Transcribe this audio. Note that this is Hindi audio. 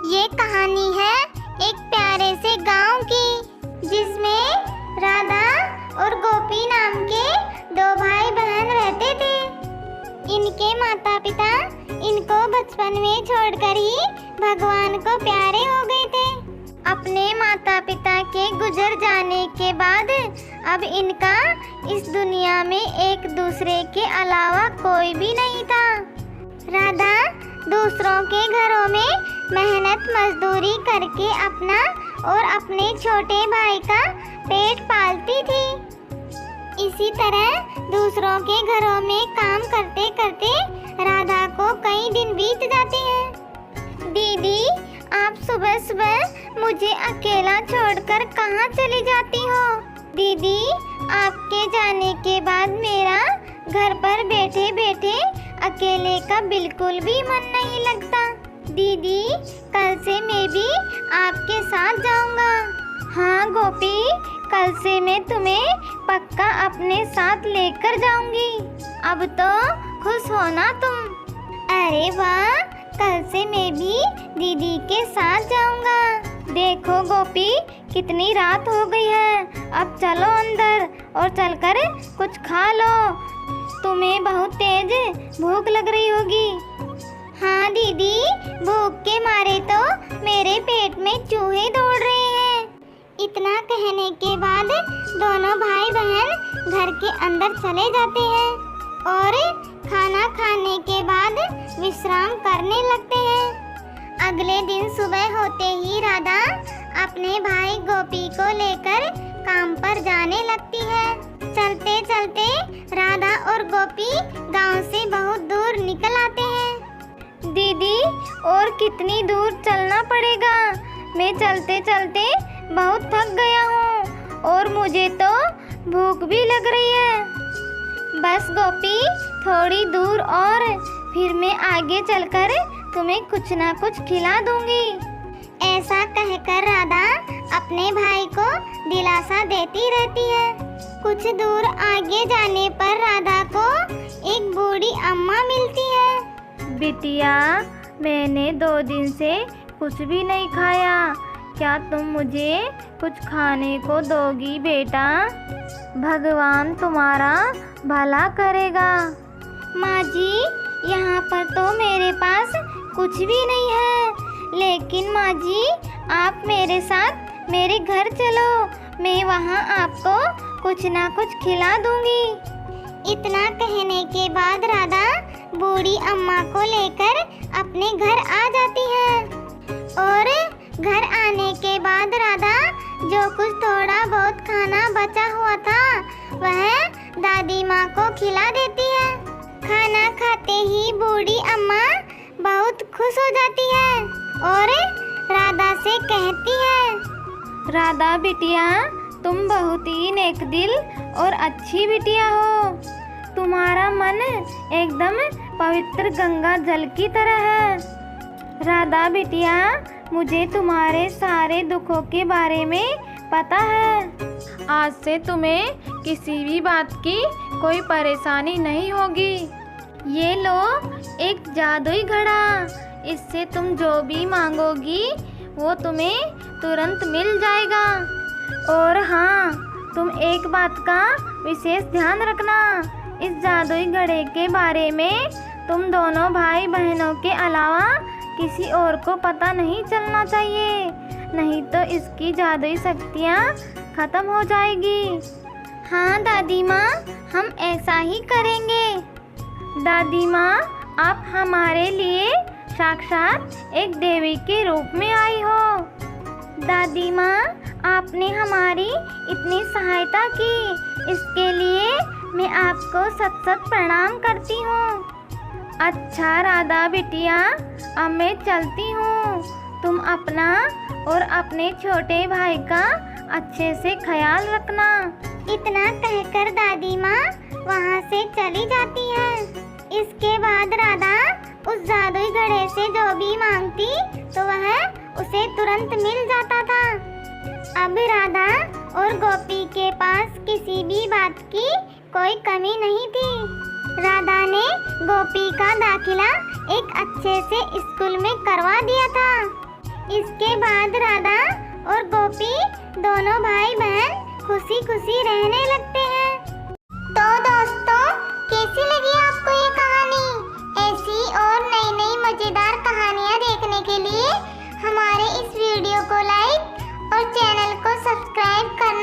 ये कहानी है एक प्यारे से गांव की, जिसमें राधा और गोपी नाम के दो भाई बहन रहते थे। इनके माता पिता इनको बचपन में छोड़कर ही भगवान को प्यारे हो गए थे। अपने माता पिता के गुजर जाने के बाद अब इनका इस दुनिया में एक दूसरे के अलावा कोई भी नहीं था। राधा दूसरों के घरों में मेहनत मजदूरी करके अपना और अपने छोटे भाई का पेट पालती थी। इसी तरह दूसरों के घरों में काम करते करते राधा को कई दिन बीत जाते हैं। दीदी, आप सुबह सुबह मुझे अकेला छोड़कर कहाँ चली जाती हो? दीदी, आपके जाने के बाद मेरा घर पर बैठे बैठे अकेले का बिल्कुल भी मन नहीं लगता। दीदी, कल से मैं भी आपके साथ जाऊंगा। हाँ गोपी, कल से मैं तुम्हें पक्का अपने साथ लेकर जाऊंगी। अब तो खुश हो ना तुम? अरे वाह, कल से मैं भी दीदी के साथ जाऊंगा। देखो गोपी, कितनी रात हो गई है। अब चलो अंदर और चलकर कुछ खा लो। तुम्हें बहुत तेज भूख लग रही होगी। हाँ दीदी, भूख के मारे तो मेरे पेट में चूहे दौड़ रहे हैं। इतना कहने के बाद दोनों भाई बहन घर के अंदर चले जाते हैं और खाना खाने के बाद विश्राम करने लगते हैं। अगले दिन सुबह होते ही राधा अपने भाई गोपी को लेकर काम पर जाने लगती है। चलते चलते राधा और गोपी गांव से बहुत दूर निकल आते हैं। दीदी, और कितनी दूर चलना पड़ेगा? मैं चलते चलते बहुत थक गया हूँ और मुझे तो भूख भी लग रही है। बस गोपी, थोड़ी दूर और फिर मैं आगे चलकर तुम्हें कुछ ना कुछ खिला दूंगी। ऐसा कहकर राधा अपने भाई को दिलासा देती रहती है। कुछ दूर आगे जाने पर राधा को एक बूढ़ी अम्मा मिलती है। बिटिया, मैंने 2 दिन से कुछ भी नहीं खाया। क्या तुम मुझे कुछ खाने को दोगी बेटा? भगवान तुम्हारा भला करेगा। माँ जी, यहाँ पर तो मेरे पास कुछ भी नहीं है, लेकिन माँ जी आप मेरे साथ मेरे घर चलो, मैं वहाँ आपको कुछ ना कुछ खिला दूंगी। इतना कहने के बाद राधा बूढ़ी अम्मा को लेकर अपने घर आ जाती है और घर आने के बाद राधा जो कुछ थोड़ा बहुत खाना बचा हुआ था वह दादी माँ को खिला देती है। खाना खाते ही बूढ़ी अम्मा बहुत खुश हो जाती है और राधा से कहती है, राधा बिटिया, तुम बहुत ही नेक दिल और अच्छी बिटिया हो। तुम्हारा मन एकदम पवित्र गंगा जल की तरह है। राधा बिटिया, मुझे तुम्हारे सारे दुखों के बारे में पता है। आज से तुम्हें किसी भी बात की कोई परेशानी नहीं होगी। ये लो एक जादुई घड़ा, इससे तुम जो भी मांगोगी वो तुम्हें तुरंत मिल जाएगा। और हाँ, तुम एक बात का विशेष ध्यान रखना, इस जादुई घड़े के बारे में तुम दोनों भाई बहनों के अलावा किसी और को पता नहीं चलना चाहिए, नहीं तो इसकी जादुई शक्तियाँ खत्म हो जाएगी। हाँ दादी माँ, हम ऐसा ही करेंगे। दादी माँ, आप हमारे लिए साक्षात एक देवी के रूप में आई हो। दादी माँ, आपने हमारी इतनी सहायता की, इसके लिए मैं आपको सत सत प्रणाम करती हूँ। अच्छा राधा बिटिया, अब मैं चलती हूँ। तुम अपना और अपने छोटे भाई का अच्छे से ख्याल रखना। इतना कहकर दादी माँ वहाँ से चली जाती है। इसके बाद राधा उस जादुई घड़े से जो भी मांगती तो वह उसे तुरंत मिल जाता था। अब राधा और गोपी के पास किसी भी बात की कोई कमी नहीं थी। राधा ने गोपी का दाखिला एक अच्छे से स्कूल में करवा दिया था। इसके बाद राधा और गोपी दोनों भाई बहन खुशी खुशी रहने लगते हैं। तो दोस्तों, कैसी लगी आपको ये कहानी? ऐसी और नई नई मजेदार कहानियाँ देखने के लिए हमारे इस वीडियो को लाइक और चैनल को सब्सक्राइब करना